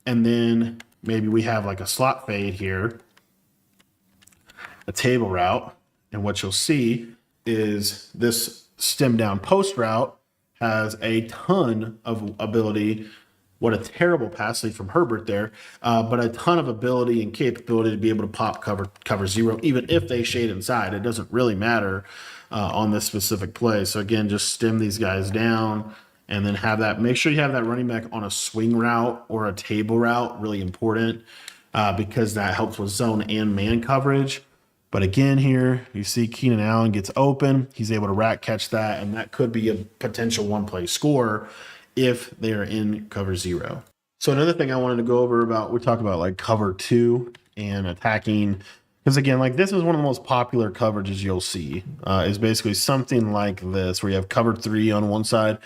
And then maybe we have like a slot fade here, a table route. And what you'll see is this stem down post route has a ton of ability. What a terrible pass lead from Herbert there, but a ton of ability and capability to be able to pop cover zero, even if they shade inside. It doesn't really matter on this specific play. So again, just stem these guys down and then have that. Make sure you have that running back on a swing route or a table route. Really important because that helps with zone and man coverage. But again, here you see Keenan Allen gets open. He's able to rack catch that, and that could be a potential one-play score if they are in cover zero. So another thing I wanted to go over about, we talk about like cover two and attacking, because again, like this is one of the most popular coverages you'll see is basically something like this, where you have cover three on one side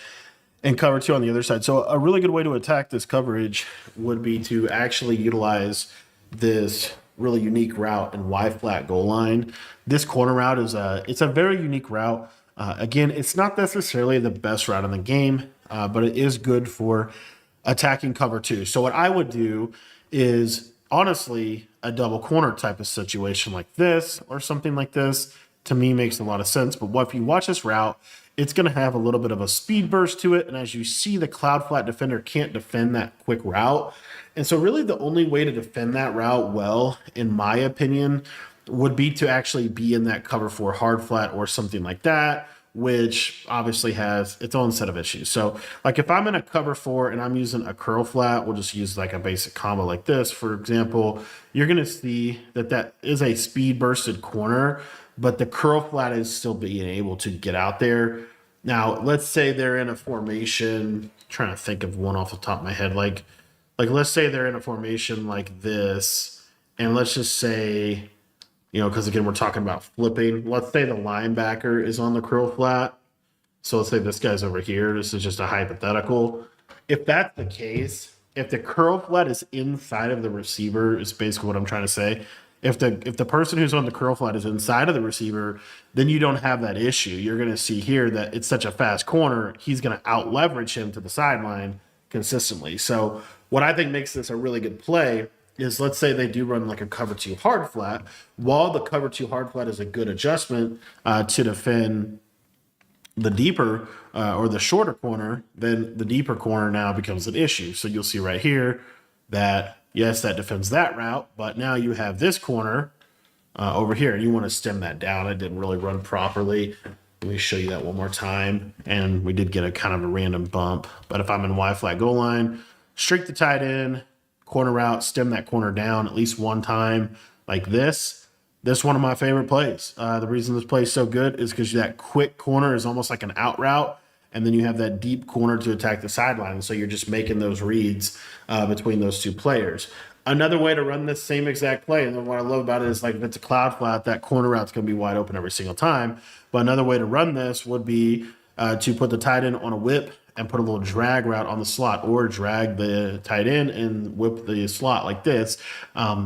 and cover two on the other side. So a really good way to attack this coverage would be to actually utilize this really unique route in Y flat goal line. This corner route is it's a very unique route. Again, it's not necessarily the best route in the game, but it is good for attacking cover two. So what I would do is honestly a double corner type of situation like this or something like this to me makes a lot of sense. But what if you watch this route, it's going to have a little bit of a speed burst to it. And as you see, the cloud flat defender can't defend that quick route. And so really the only way to defend that route well, in my opinion, would be to actually be in that cover four hard flat or something like that, which obviously has its own set of issues. So like if I'm in a cover four and I'm using a curl flat, we'll just use like a basic combo like this, for example, you're going to see that that is a speed bursted corner, but the curl flat is still being able to get out there. Now, let's say they're in a formation, trying to think of one off the top of my head, like let's say they're in a formation like this, and let's just say, because again, we're talking about flipping. Let's say the linebacker is on the curl flat. So let's say this guy's over here. This is just a hypothetical. If that's the case, if the curl flat is inside of the receiver, is basically what I'm trying to say. If the person who's on the curl flat is inside of the receiver, then you don't have that issue. You're going to see here that it's such a fast corner, he's going to out leverage him to the sideline consistently. So what I think makes this a really good play is, let's say they do run like a cover two hard flat. While the cover two hard flat is a good adjustment to defend the deeper or the shorter corner, then the deeper corner now becomes an issue. So you'll see right here that, yes, that defends that route, but now you have this corner over here, and you want to stem that down. It didn't really run properly. Let me show you that one more time. And we did get a kind of a random bump. But if I'm in Y flat goal line, streak the tight end, corner route, stem that corner down at least one time like this. This is one of my favorite plays. The reason this play is so good is because that quick corner is almost like an out route, and then you have that deep corner to attack the sideline. So you're just making those reads between those two players. Another way to run this same exact play, and what I love about it is, like, if it's a cloud flat, that corner route's going to be wide open every single time. But another way to run this would be to put the tight end on a whip and put a little drag route on the slot, or drag the tight end and whip the slot like this.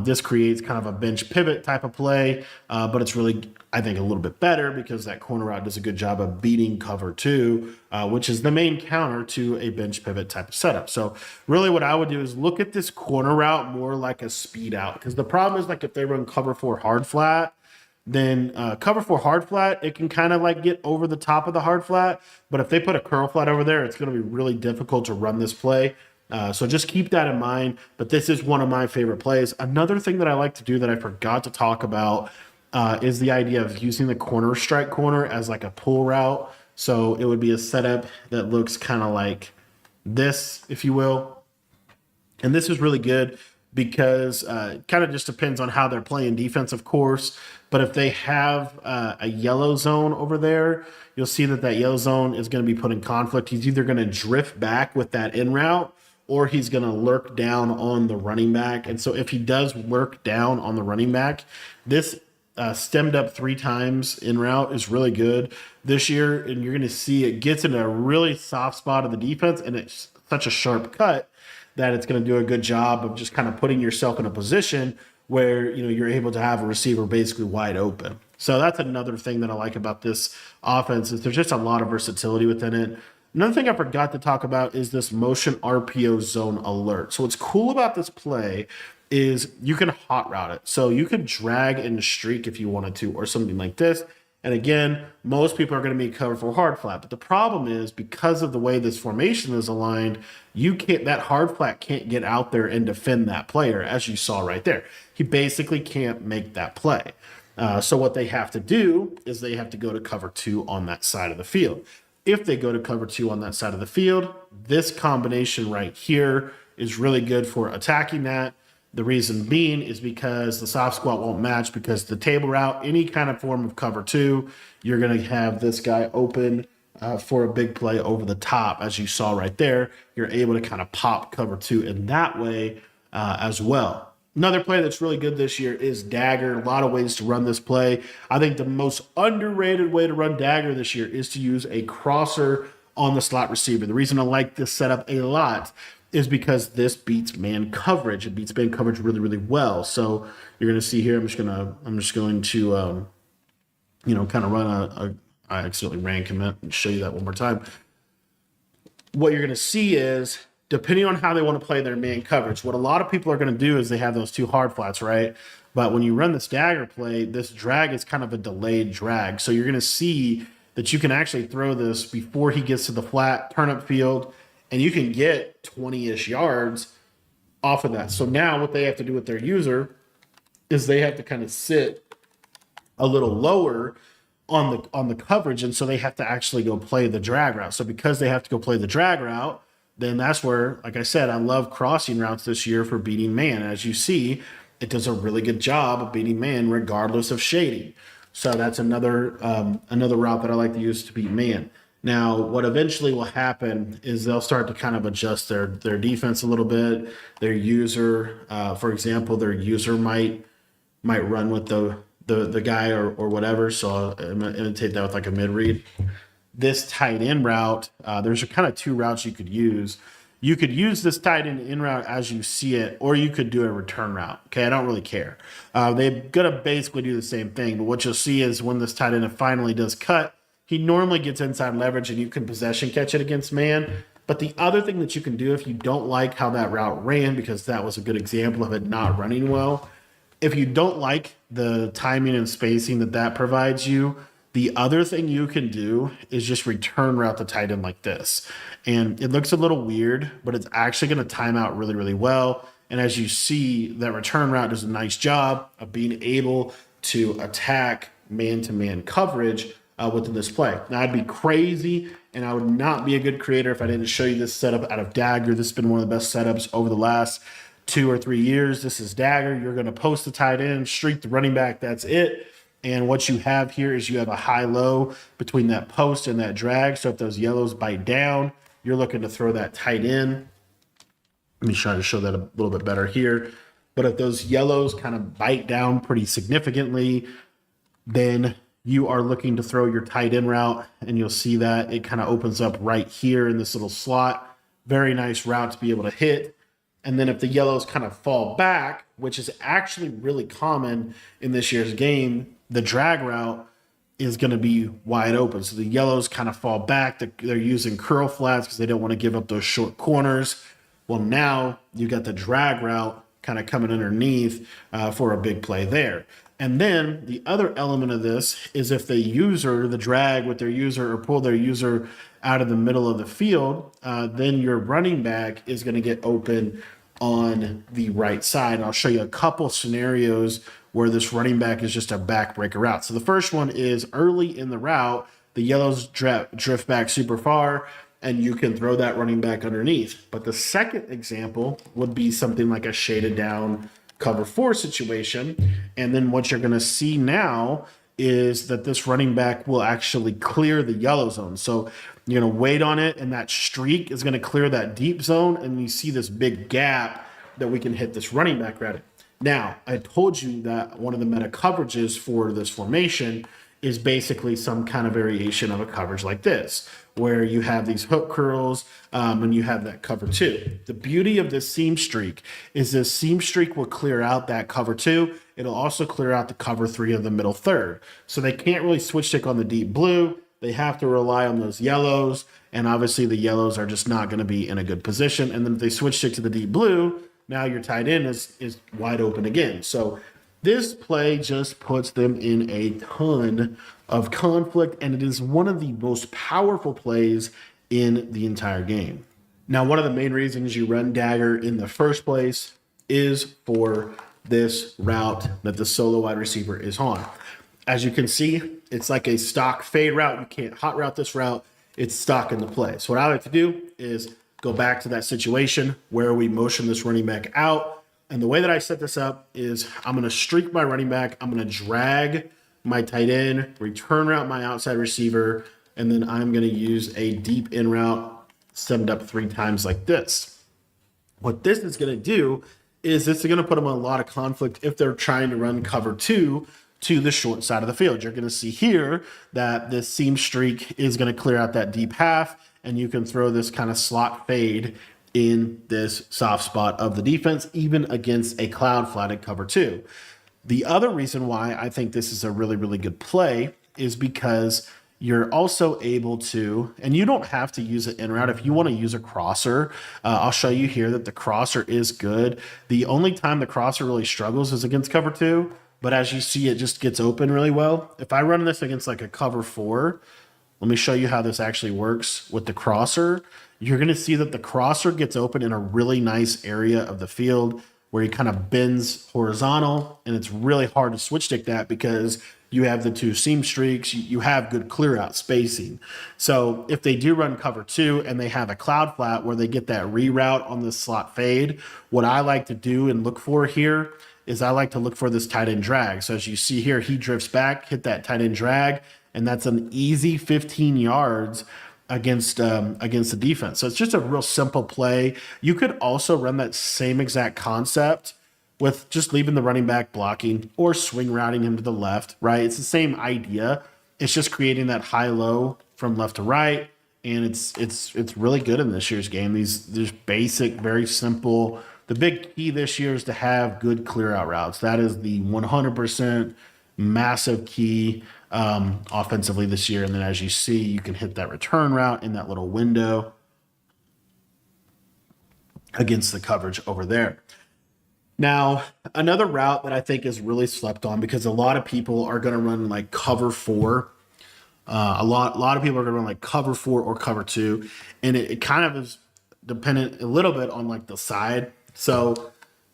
This creates kind of a bench pivot type of play, but it's really, I think, a little bit better because that corner route does a good job of beating cover two, which is the main counter to a bench pivot type of setup. So really what I would do is look at this corner route more like a speed out, because the problem is, like, if they run cover four hard flat, then cover four hard flat, it can kind of like get over the top of the hard flat. But if they put a curl flat over there, it's going to be really difficult to run this play. So just keep that in mind. But this is one of my favorite plays. Another thing that I like to do that I forgot to talk about is the idea of using the corner strike corner as like a pull route. So it would be a setup that looks kind of like this, if you will. And this is really good because it kind of just depends on how they're playing defense, of course. But if they have a yellow zone over there, you'll see that that yellow zone is going to be put in conflict. He's either going to drift back with that in route, or he's going to lurk down on the running back. And so if he does lurk down on the running back, this stemmed up 3 times in route is really good this year. And you're going to see it gets in a really soft spot of the defense, and it's such a sharp cut that it's going to do a good job of just kind of putting yourself in a position where you're able to have a receiver basically wide open. So that's another thing that I like about this offense is there's just a lot of versatility within it. Another thing I forgot to talk about is this motion RPO zone alert. So what's cool about this play is you can hot route it. So you could drag and streak if you wanted to, or something like this. And again, most people are going to be covered for hard flat. But the problem is because of the way this formation is aligned, that hard flat can't get out there and defend that player, as you saw right there. He basically can't make that play. So what they have to do is they have to go to cover 2 on that side of the field. If they go to cover 2 on that side of the field, this combination right here is really good for attacking that. The reason being is because the soft squat won't match, because the table route, any kind of form of cover 2, you're going to have this guy open for a big play over the top. As you saw right there, you're able to kind of pop cover 2 in that way as well. Another play that's really good this year is dagger. A lot of ways to run this play. I think the most underrated way to run dagger this year is to use a crosser on the slot receiver. The reason I like this setup a lot is because this beats man coverage. It beats man coverage really, really well. So you're going to see here, I'm just going to kind of run I accidentally ran commit and show you that one more time. What you're going to see is, depending on how they want to play their man coverage, what a lot of people are going to do is they have those 2 hard flats, right? But when you run this dagger play, this drag is kind of a delayed drag. So you're going to see that you can actually throw this before he gets to the flat, turn up field, and you can get 20-ish yards off of that. So now what they have to do with their user is they have to kind of sit a little lower on the coverage, and so they have to actually go play the drag route. So because they have to go play the drag route, then that's where, like I said, I love crossing routes this year for beating man. As you see, it does a really good job of beating man regardless of shading. So that's another route that I like to use to beat man. Now, what eventually will happen is they'll start to kind of adjust their defense a little bit. Their user, for example, their user might run with the guy or whatever. So I'll imitate that with like a mid read. This tight end route, there's kind of 2 routes you could use. You could use this tight end in route as you see it, or you could do a return route. Okay, I don't really care. They're going to basically do the same thing, but what you'll see is when this tight end finally does cut, he normally gets inside leverage and you can possession catch it against man. But the other thing that you can do if you don't like how that route ran, because that was a good example of it not running well, if you don't like the timing and spacing that provides you, the other thing you can do is just return route the tight end like this. And it looks a little weird, but it's actually going to time out really, really well. And as you see, that return route does a nice job of being able to attack man-to-man coverage within this play. Now, I'd be crazy, and I would not be a good creator if I didn't show you this setup out of Dagger. This has been one of the best setups over the last 2 or 3 years. This is Dagger. You're going to post the tight end, streak the running back. That's it. And what you have here is you have a high-low between that post and that drag. So if those yellows bite down, you're looking to throw that tight in. Let me try to show that a little bit better here. But if those yellows kind of bite down pretty significantly, then you are looking to throw your tight end route, and you'll see that it kind of opens up right here in this little slot. Very nice route to be able to hit. And then if the yellows kind of fall back, which is actually really common in this year's game, the drag route is going to be wide open. So the yellows kind of fall back. They're using curl flats because they don't want to give up those short corners. Well, now you got the drag route kind of coming underneath for a big play there. And then the other element of this is if the drag with their user or pull their user out of the middle of the field, then your running back is going to get open on the right side. And I'll show you a couple scenarios where this running back is just a backbreaker route. So the first one is early in the route, the yellows drift back super far, and you can throw that running back underneath. But the second example would be something like a shaded down cover 4 situation. And then what you're going to see now is that this running back will actually clear the yellow zone. So you're going to wait on it, and that streak is going to clear that deep zone, and you see this big gap that we can hit this running back route. Now, I told you that one of the meta coverages for this formation is basically some kind of variation of a coverage like this, where you have these hook curls and you have that cover 2. The beauty of this seam streak is this seam streak will clear out that cover 2. It'll also clear out the cover 3 of the middle third. So they can't really switch stick on the deep blue. They have to rely on those yellows, and obviously the yellows are just not going to be in a good position. And then if they switch stick to the deep blue, now your tight end is wide open again. So this play just puts them in a ton of conflict, and it is one of the most powerful plays in the entire game. Now, one of the main reasons you run dagger in the first place is for this route that the solo wide receiver is on. As you can see, it's like a stock fade route. You can't hot route this route. It's stock in the play. So what I like to do is go back to that situation where we motion this running back out. And the way that I set this up is I'm going to streak my running back. I'm going to drag my tight end, return route my outside receiver, and then I'm going to use a deep in route stemmed up 3 times like this. What this is going to do is it's going to put them in a lot of conflict if they're trying to run cover 2 to the short side of the field. You're going to see here that this seam streak is going to clear out that deep half, and you can throw this kind of slot fade in this soft spot of the defense, even against a cloud flatted cover 2. The other reason why I think this is a really, really good play is because you're also able to, and you don't have to use it in route. If you want to use a crosser, I'll show you here that the crosser is good. The only time the crosser really struggles is against cover 2, but as you see, it just gets open really well. If I run this against like a cover 4, let me show you how this actually works with the crosser. You're going to see that the crosser gets open in a really nice area of the field where he kind of bends horizontal, and it's really hard to switch stick that because you have the 2 seam streaks, you have good clear out spacing. So if they do run cover 2 and they have a cloud flat where they get that reroute on this slot fade, what I like to do and look for here is I like to look for this tight end drag. So as you see here, he drifts back, hit that tight end drag, and that's an easy 15 yards against the defense. So it's just a real simple play. You could also run that same exact concept with just leaving the running back blocking or swing routing him to the left, right? It's the same idea. It's just creating that high-low from left to right, and it's really good in this year's game. These basic, very simple. The big key this year is to have good clear-out routes. That is the 100% massive key offensively this year. And then as you see, you can hit that return route in that little window against the coverage over there. Now, another route that I think is really slept on because a lot of people are going to run like cover 4. A lot of people are going to run like cover 4 or cover 2. And it kind of is dependent a little bit on like the side. So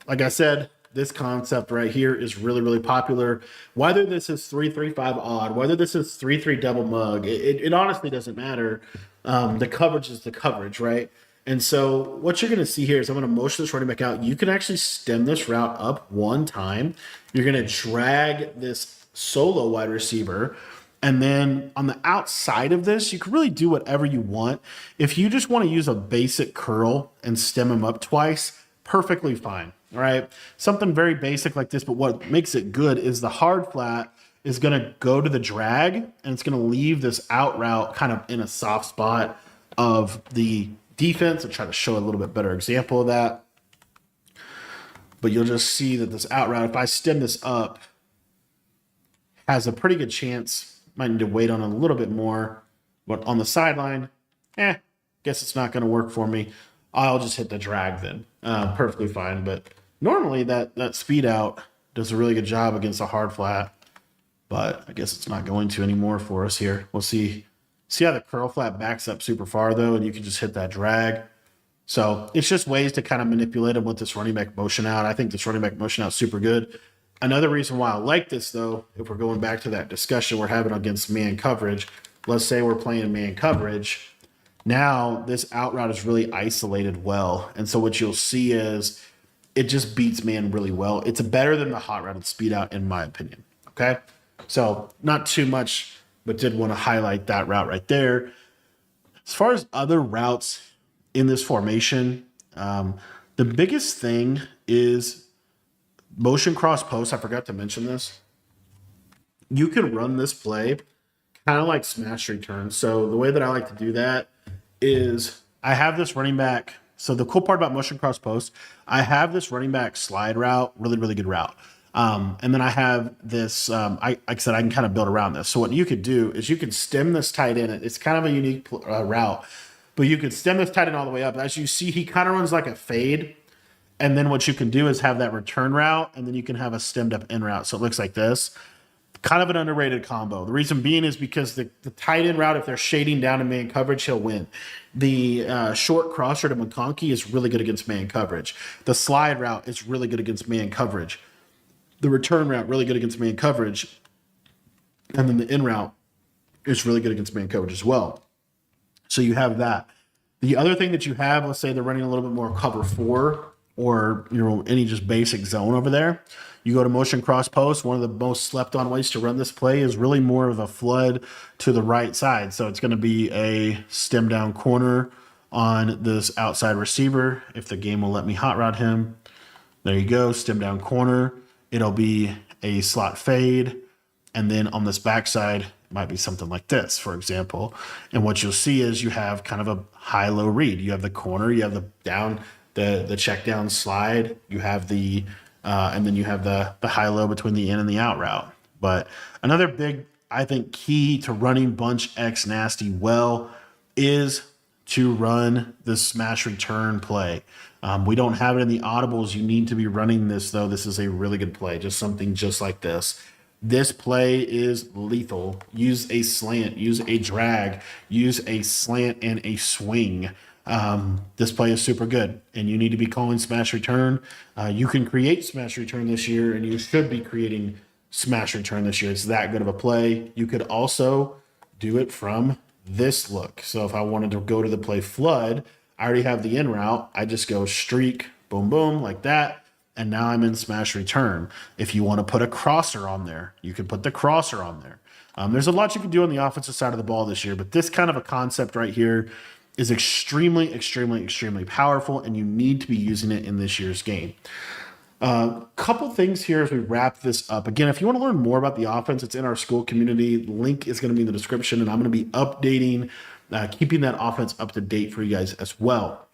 like I said, this concept right here is really, really popular. Whether this is 3-3-5 odd, whether this is 3-3 double mug, it honestly doesn't matter. The coverage is the coverage, right? And so what you're going to see here is I'm going to motion this running back out. You can actually stem this route up 1 time. You're going to drag this solo wide receiver. And then on the outside of this, you can really do whatever you want. If you just want to use a basic curl and stem him up twice, perfectly fine. All right, something very basic like this, but what makes it good is the hard flat is going to go to the drag, and it's going to leave this out route kind of in a soft spot of the defense. I'll try to show a little bit better example of that. But you'll just see that this out route, if I stem this up, has a pretty good chance. Might need to wait on it a little bit more. But on the sideline, guess it's not going to work for me. I'll just hit the drag then. Perfectly fine, but normally that speed out does a really good job against a hard flat, but I guess it's not going to anymore for us here. We'll see. See how the curl flat backs up super far though, and you can just hit that drag. So it's just ways to kind of manipulate them with this running back motion out. I think this running back motion out is super good. Another reason why I like this though, if we're going back to that discussion we're having against man coverage, let's say we're playing man coverage. Now this out route is really isolated well. And so what you'll see is it just beats man really well. It's better than the hot routed speed out in my opinion. Okay. So not too much, but did want to highlight that route right there. As far as other routes in this formation, the biggest thing is motion cross post. I forgot to mention this. You can run this play kind of like smash return. So the way that I like to do that is I have this running back. So the cool part about motion cross post, I have this running back slide route, really, really good route. And then I have this, like I said, I can kind of build around this. So what you could do is you could stem this tight end. It's kind of a unique route, but you could stem this tight end all the way up. As you see, he kind of runs like a fade. And then what you can do is have that return route, and then you can have a stemmed up in route. So it looks like this. Kind of an underrated combo. The reason being is because the tight end route, if they're shading down in man coverage, he'll win. The short crosser to McConkey is really good against man coverage. The slide route is really good against man coverage. The return route, really good against man coverage. And then the in route is really good against man coverage as well. So you have that. The other thing that you have, let's say they're running a little bit more cover 4 or any just basic zone over there. You go to motion cross post. One of the most slept on ways to run this play is really more of a flood to the right side. So it's going to be a stem down corner on this outside receiver. If the game will let me hot route him, there you go, stem down corner. It'll be a slot fade. And then on this backside, it might be something like this, for example. And what you'll see is you have kind of a high-low read. You have the corner, you have the down, the check down slide, you have the and then you have the high-low between the in and the out route. But another big, I think, key to running bunch X nasty well is to run the smash return play. We don't have it in the audibles. You need to be running this, though. This is a really good play, just something just like this. This play is lethal. Use a slant, use a drag, use a slant and a swing. This play is super good, and you need to be calling smash return. You can create smash return this year, and you should be creating smash return this year. It's that good of a play. You could also do it from this look. So if I wanted to go to the play flood, I already have the in route. I just go streak, boom, boom, like that. And now I'm in smash return. If you want to put a crosser on there, you can put the crosser on there. There's a lot you can do on the offensive side of the ball this year, but this kind of a concept right here is extremely, extremely, extremely powerful, and you need to be using it in this year's game. Couple things here as we wrap this up. Again, if you want to learn more about the offense, it's in our school community. Link is going to be in the description, and I'm going to be updating, keeping that offense up to date for you guys as well.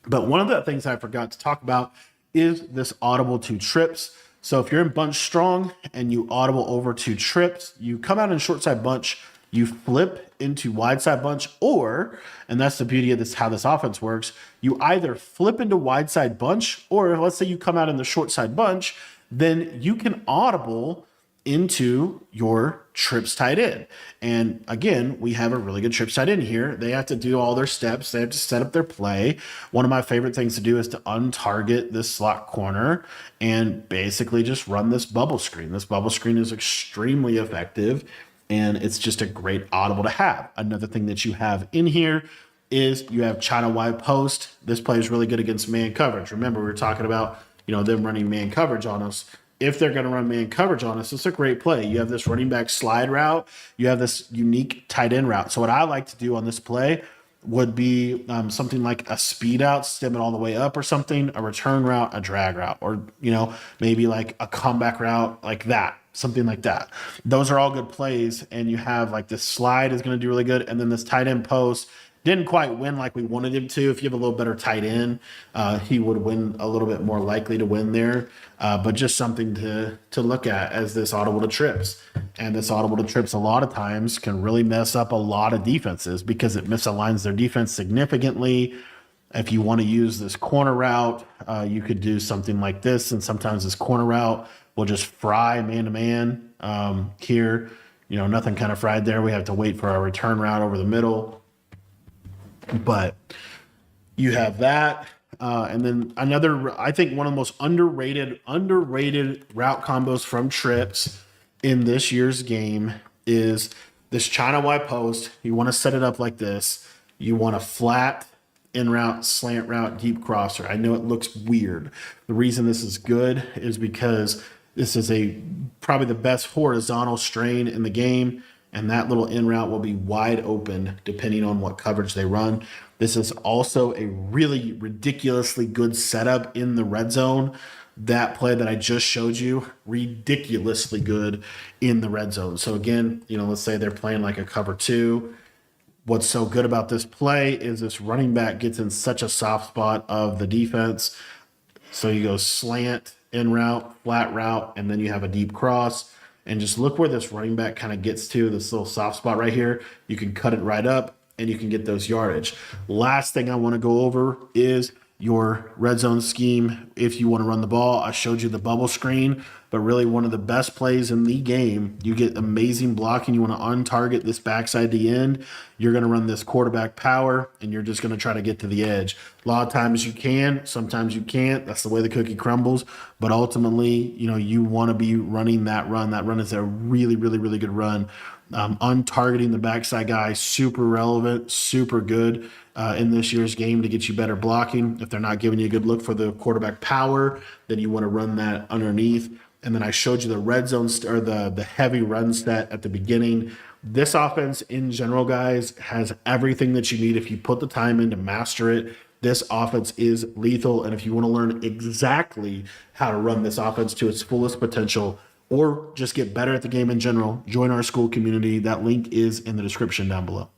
But one of the things I forgot to talk about is this audible to trips. So if you're in bunch strong and you audible over to trips, you come out in short side bunch, you flip into wide side bunch, or, and that's the beauty of this, how this offense works, you either flip into wide side bunch, or let's say you come out in the short side bunch, then you can audible into your trips tight end. And again, we have a really good trips tight end here. They have to do all their steps. They have to set up their play. One of my favorite things to do is to untarget this slot corner and basically just run this bubble screen. This bubble screen is extremely effective, and it's just a great audible to have. Another thing that you have in here is you have China wide post. This play is really good against man coverage. Remember, we were talking about, them running man coverage on us. If they're going to run man coverage on us, it's a great play. You have this running back slide route. You have this unique tight end route. So what I like to do on this play would be something like a speed out, stem it all the way up or something, a return route, a drag route, or, maybe like a comeback route like that, something like that. Those are all good plays. And you have like this slide is going to do really good. And then this tight end post didn't quite win like we wanted him to. If you have a little better tight end, he would win a little bit more likely to win there. But just something to look at as this audible to trips. And this audible to trips a lot of times can really mess up a lot of defenses because it misaligns their defense significantly. If you want to use this corner route, you could do something like this. And sometimes this corner route will just fry man to man. Here, nothing kind of fried there. We have to wait for our return route over the middle. But you have that. And then another, I think one of the most underrated route combos from trips in this year's game is this China Y post. You want to set it up like this. You want a flat in route, slant route, deep crosser. I know it looks weird. The reason this is good is because this is probably the best horizontal strain in the game, and that little in route will be wide open depending on what coverage they run. This is also a really ridiculously good setup in the red zone. That play that I just showed you, ridiculously good in the red zone. So again, let's say they're playing like a cover two. What's so good about this play is this running back gets in such a soft spot of the defense. So you go slant, in route, flat route, and then you have a deep cross. And just look where this running back kind of gets to, this little soft spot right here. You can cut it right up and you can get those yardage. Last thing I want to go over is your red zone scheme if you want to run the ball. I showed you the bubble screen, but really one of the best plays in the game. You get amazing blocking. You want to untarget this backside to the end. You're going to run this quarterback power, and you're just going to try to get to the edge. A lot of times you can, sometimes you can't. That's the way the cookie crumbles. But ultimately, you want to be running that run. That run is a really, really, really good run. Untargeting the backside guy, super relevant, super good in this year's game to get you better blocking. If they're not giving you a good look for the quarterback power, then you want to run that underneath. And then I showed you the red zone or the heavy run set at the beginning. This offense in general, guys, has everything that you need if you put the time in to master it. This offense is lethal. And if you want to learn exactly how to run this offense to its fullest potential, or just get better at the game in general, join our school community. That link is in the description down below.